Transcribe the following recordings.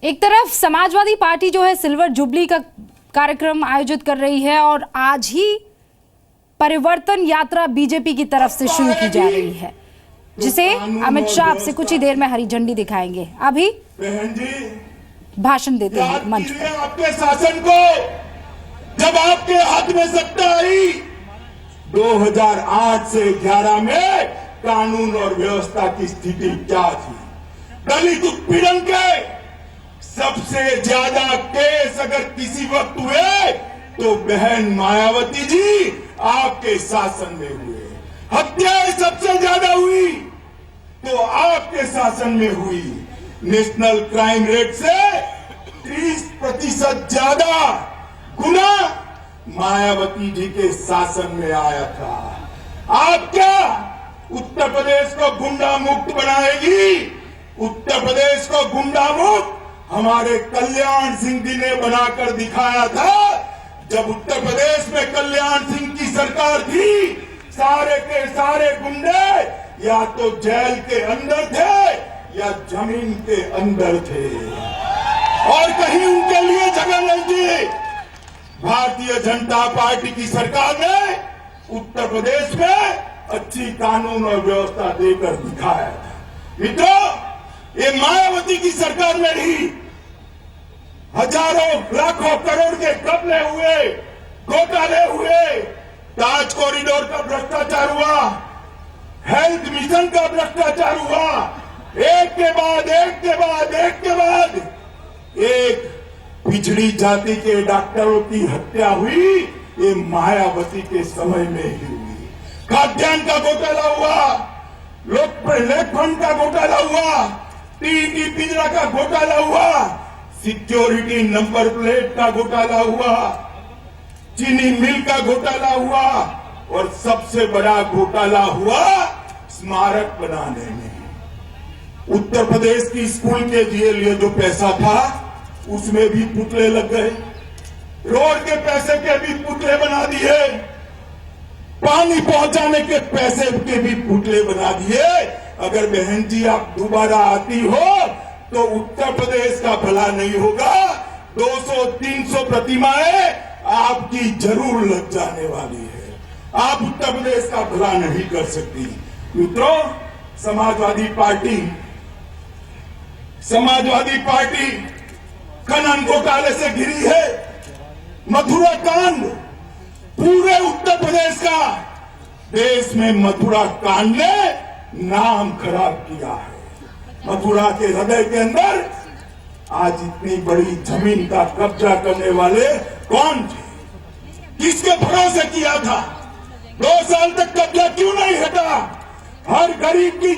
एक तरफ समाजवादी पार्टी जो है सिल्वर जुबली का कार्यक्रम आयोजित कर रही है और आज ही परिवर्तन यात्रा बीजेपी की तरफ से शुरू की जा रही है, जिसे अमित शाह से कुछ ही देर में हरी झंडी दिखाएंगे। अभी भाषण देते हैं मंच पर। आपके शासन को जब आपके हाथ में सत्ता आई 2008 से 11 में कानून और व्यवस्था की स्थिति क्या थी? दलित उत्पीड़न के सबसे ज्यादा केस अगर किसी वक्त हुए तो बहन मायावती जी आपके शासन में हुए। हत्याएं सबसे ज्यादा हुई तो आपके शासन में हुई। नेशनल क्राइम रेट से 30% ज्यादा गुना मायावती जी के शासन में आया था। आप क्या उत्तर प्रदेश को गुंडा मुक्त बनाएगी? उत्तर प्रदेश को गुंडा मुक्त हमारे कल्याण सिंह जी ने बनाकर दिखाया था। जब उत्तर प्रदेश में कल्याण सिंह की सरकार थी, सारे के सारे गुंडे या तो जेल के अंदर थे या जमीन के अंदर थे और कहीं उनके लिए जगह नहीं थी। भारतीय जनता पार्टी की सरकार ने उत्तर प्रदेश में अच्छी कानून और व्यवस्था देकर दिखाया था। मित्रों, ये मायावती की सरकार में ही हजारों लाखों करोड़ के घपले हुए, घोटाले हुए, ताज कॉरिडोर का भ्रष्टाचार हुआ, हेल्थ मिशन का भ्रष्टाचार हुआ, एक के बाद एक के बाद एक के बाद एक पिछड़ी जाति के डॉक्टरों की हत्या हुई। ये मायावती के समय में ही हुई। खाद्यान्न का घोटाला हुआ, लोक फंड का घोटाला हुआ, टीटी पिंजरा का घोटाला हुआ, सिक्योरिटी नंबर प्लेट का घोटाला हुआ, चीनी मिल का घोटाला हुआ और सबसे बड़ा घोटाला हुआ स्मारक बनाने में। उत्तर प्रदेश की स्कूल के लिए जो पैसा था उसमें भी पुतले लग गए, रोड के पैसे के भी पुतले बना दिए, पानी पहुंचाने के पैसे के भी पुतले बना दिए। अगर बहन जी आप दोबारा आती हो तो उत्तर प्रदेश का भला नहीं होगा। 200-300 प्रतिमाएं आपकी जरूर लग जाने वाली है। आप उत्तर प्रदेश का भला नहीं कर सकती। मित्रों, समाजवादी पार्टी खनन घोटाले से घिरी है। मथुरा कांड पूरे उत्तर प्रदेश का, देश में मथुरा कांड ने नाम खराब किया है। मथुरा के हृदय के अंदर आज इतनी बड़ी जमीन का कब्जा करने वाले कौन थे? किसके भरोसे किया था? 2 साल तक कब्जा क्यों नहीं हटा? हर गरीब की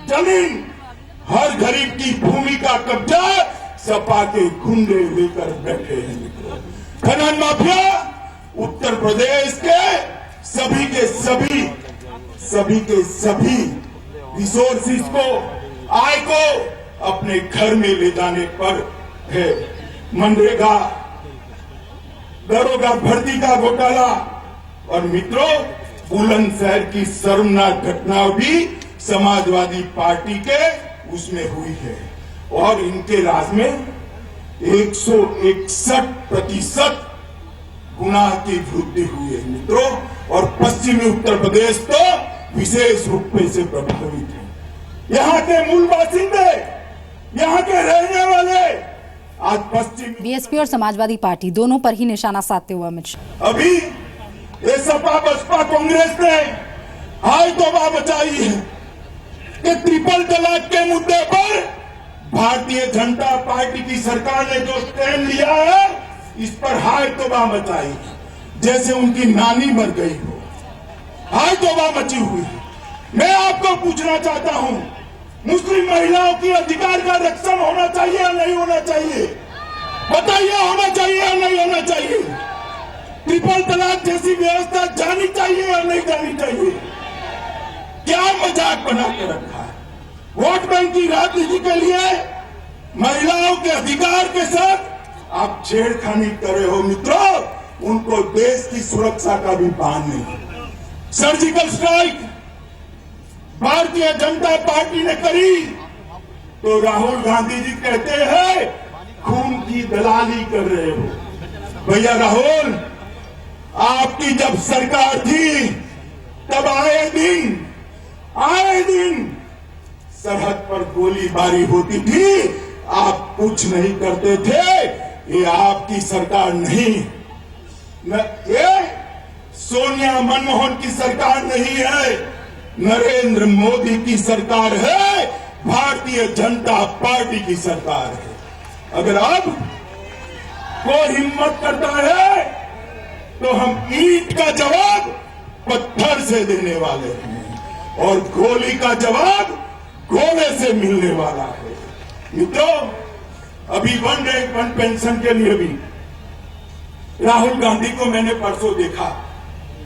जमीन, हर गरीब की भूमि का कब्जा सपा के गुंडे लेकर बैठे हैं। खनन माफिया उत्तर प्रदेश के सभी रिसोर्सिस को, आय को अपने घर में ले जाने पर है। मनरेगा, दरोगा भर्ती का घोटाला और मित्रों, बुलंदशहर की शर्मनाक घटना भी समाजवादी पार्टी के उसमें हुई है और इनके राज में 161% गुनाह की वृद्धि हुई है मित्रों। और पश्चिमी उत्तर प्रदेश तो विशेष रूप से प्रभावित है। यहाँ के मूल बासिंदे, यहाँ के रहने वाले आज पश्चिम बीएसपी और समाजवादी पार्टी दोनों पर ही निशाना साधते हुए अमित शाह। अभी ये सपा बसपा कांग्रेस ने हाय तौबा मचाई है कि ट्रिपल तलाक के मुद्दे पर भारतीय जनता पार्टी की सरकार ने जो स्टैंड लिया है इस पर हाय तौबा मचाई, जैसे उनकी नानी मर गई हो। हाय तौबा मची हुई है। मैं आपको पूछना चाहता हूं, मुस्लिम महिलाओं की अधिकार का रक्षण होना चाहिए या नहीं होना चाहिए? बताइए, होना चाहिए या नहीं होना चाहिए? ट्रिपल तलाक जैसी व्यवस्था जानी चाहिए या नहीं जानी चाहिए? क्या मजाक बना के रखा है? वोट बैंक की राजनीति के लिए महिलाओं के अधिकार के साथ आप छेड़खानी कर रहे हो मित्रों। उनको देश की सुरक्षा का भी भान नहीं। Surgical strike Bharatiya Janata party ने करी तो राहुल गांधी जी कहते हैं खून की दलाली कर रहे हो। भैया राहुल, आपकी जब सरकार थी तब आए दिन सरहद पर गोलीबारी होती थी, आप कुछ नहीं करते थे। ये आपकी सरकार नहीं, ये सोनिया मनमोहन की सरकार नहीं है, नरेंद्र मोदी की सरकार है, भारतीय जनता पार्टी की सरकार है। अगर अब कोई हिम्मत करता है तो हम ईंट का जवाब पत्थर से देने वाले हैं और गोली का जवाब गोले से मिलने वाला है। मित्रों, अभी वन रैंक वन पेंशन के लिए भी राहुल गांधी को मैंने परसों देखा।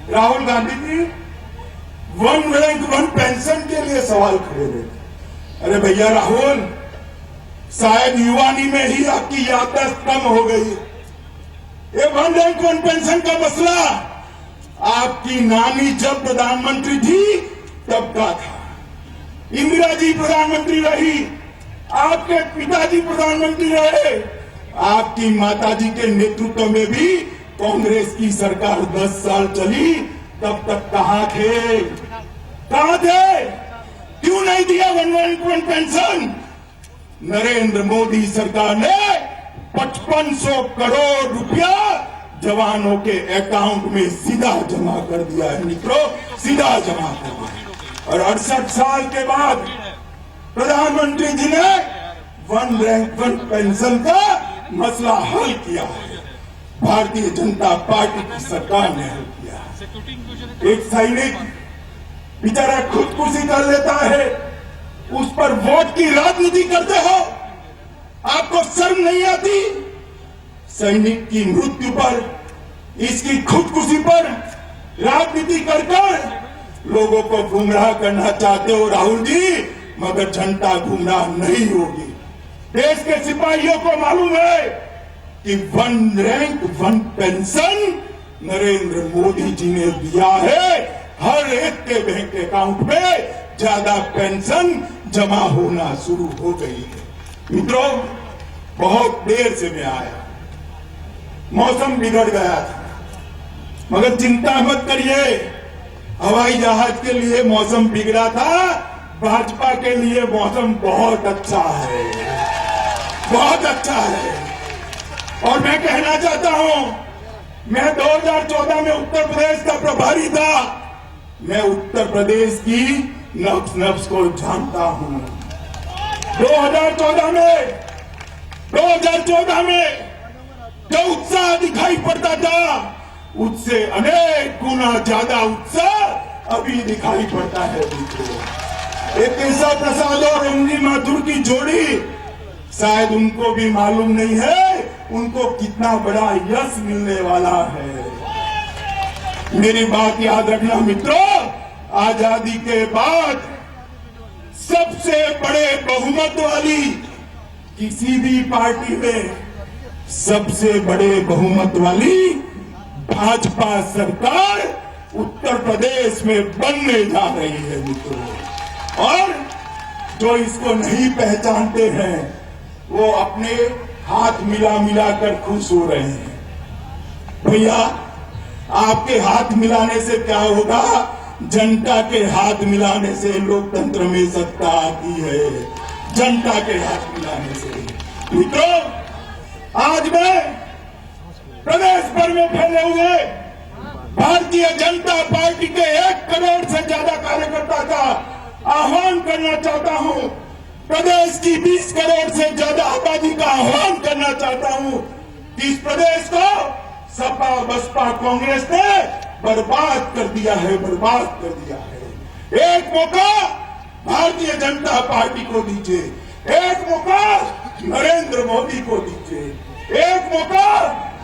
Rahul Gandhi ji one rank one pension के लिए सवाल खड़े थे। अरे भैया राहुल, शायद युवानी में ही आपकी याददाश्त कम हो गई। ये वन रैंक वन पेंशन का मसला आपकी नानी जब प्रधानमंत्री थी तब का था। इंदिरा जी प्रधानमंत्री रही, आपके पिताजी प्रधानमंत्री रहे, आपकी माताजी के नेतृत्व में भी कांग्रेस की सरकार 10 साल चली, तब तक कहां थे? क्यों नहीं दिया one rank one pension? Narendra Modi सरकार ने 5500 करोड़ रुपया जवानों के अकाउंट में सीधा जमा कर दिया है मित्रों, सीधा जमा कर दिया। और 68 साल के बाद प्रधानमंत्री जी ने वन रैंक वन पेंशन का मसला हल किया है। भारतीय जनता पार्टी की सरकार ने हल किया है। एक सैनिक बेचारा खुदकुशी कर लेता है, उस पर वोट की राजनीति करते हो, आपको शर्म नहीं आती? सैनिक की मृत्यु पर, इसकी खुदकुशी पर राजनीति कर लोगों को गुमराह करना चाहते हो राहुल जी, मगर जनता गुमराह नहीं होगी। देश के सिपाहियों को मालूम है कि one rank one pension Narendra Modi ji ने दिया है। हर एक के बैंक अकाउंट में ज्यादा पेंशन जमा होना शुरू हो गई है। मित्रों, बहुत देर से मैं आया, मौसम बिगड़ गया था, मगर चिंता मत करिए, हवाई जहाज के लिए मौसम बिगड़ा था, भाजपा के लिए मौसम बहुत अच्छा है, बहुत अच्छा है। और मैं कहना चाहता हूं, मैं 2014 में उत्तर प्रदेश का प्रभारी था, मैं उत्तर प्रदेश की नब्ज नब्ज को जानता हूं। 2014 में जो उत्साह दिखाई पड़ता था, उससे अनेक गुना ज्यादा उत्साह अभी दिखाई पड़ता है। एक केशव प्रसाद और एमजी माथुर की जोड़ी, शायद उनको भी मालूम नहीं है उनको कितना बड़ा यश मिलने वाला है। मेरी बात याद रखना मित्रों, आजादी के बाद सबसे बड़े बहुमत वाली किसी भी पार्टी में सबसे बड़े बहुमत वाली भाजपा सरकार उत्तर प्रदेश में बनने जा रही है मित्रों। और जो इसको नहीं पहचानते हैं वो अपने हाथ मिला मिला कर खुश हो रहे हैं। भैया, आपके हाथ मिलाने से क्या होगा? जनता के हाथ मिलाने से लोकतंत्र में सत्ता आती है, जनता के हाथ मिलाने से। मित्रों, आज मैं प्रदेश भर में फैले हुए भारतीय जनता पार्टी के 1 करोड़ से ज्यादा कार्यकर्ता का आह्वान करना चाहता हूं, प्रदेश की 20 करोड़ से ज्यादा आबादी का आह्वान करना चाहता हूं कि इस प्रदेश को सपा बसपा कांग्रेस ने बर्बाद कर दिया है, बर्बाद कर दिया है। एक मौका भारतीय जनता पार्टी को दीजिए, एक मौका नरेंद्र मोदी को दीजिए, एक मौका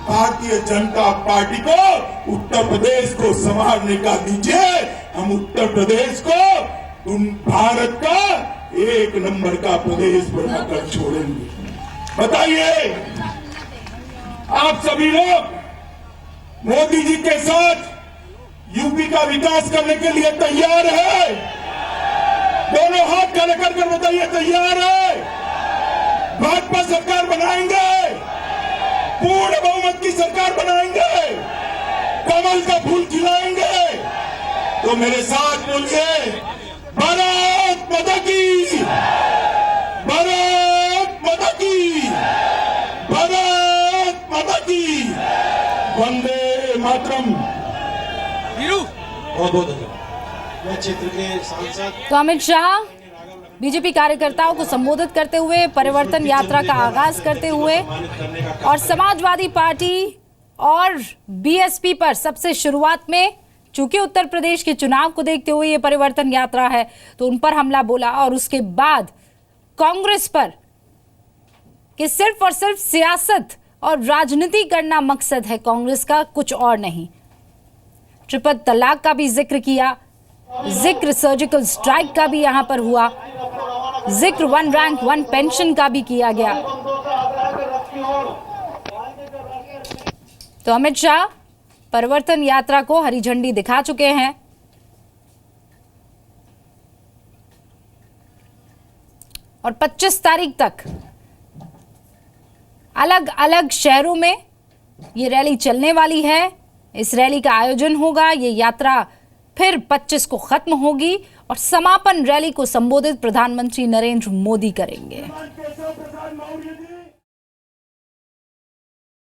भारतीय जनता पार्टी को उत्तर प्रदेश को संवारने का दीजिए। हम उत्तर प्रदेश को भारत का 1 नंबर का प्रदेश बनाकर छोड़ेंगे। बताइए, आप सभी लोग मोदी जी के साथ यूपी का विकास करने के लिए तैयार है? दोनों हाथ खड़े कर बताइए, तैयार है? सरकार बनाएंगे, पूर्ण बहुमत की सरकार बनाएंगे, कमल का फूल खिलाएंगे। तो मेरे साथ बोलिए, भारत माता की, भारत माता की, भारत माता की, वंदे मातरम। बहुत बहुत धन्यवाद। क्षेत्र के सांसद तो अमित शाह बीजेपी कार्यकर्ताओं को संबोधित करते हुए, परिवर्तन यात्रा का आगाज करते हुए और समाजवादी पार्टी और बीएसपी पर सबसे शुरुआत में, चूंकि उत्तर प्रदेश के चुनाव को देखते हुए ये परिवर्तन यात्रा है, तो उन पर हमला बोला और उसके बाद कांग्रेस पर कि सिर्फ और सिर्फ सियासत और राजनीति करना मकसद है कांग्रेस का, कुछ और नहीं। ट्रिपल तलाक का भी जिक्र किया, जिक्र सर्जिकल स्ट्राइक का भी यहां पर हुआ, जिक्र 1 रैंक 1 पेंशन का भी किया गया। तो अमित शाह परिवर्तन यात्रा को हरी झंडी दिखा चुके हैं और 25 तारीख तक अलग अलग शहरों में ये रैली चलने वाली है। इस रैली का आयोजन होगा, ये यात्रा फिर 25 को खत्म होगी और समापन रैली को संबोधित प्रधानमंत्री नरेंद्र मोदी करेंगे।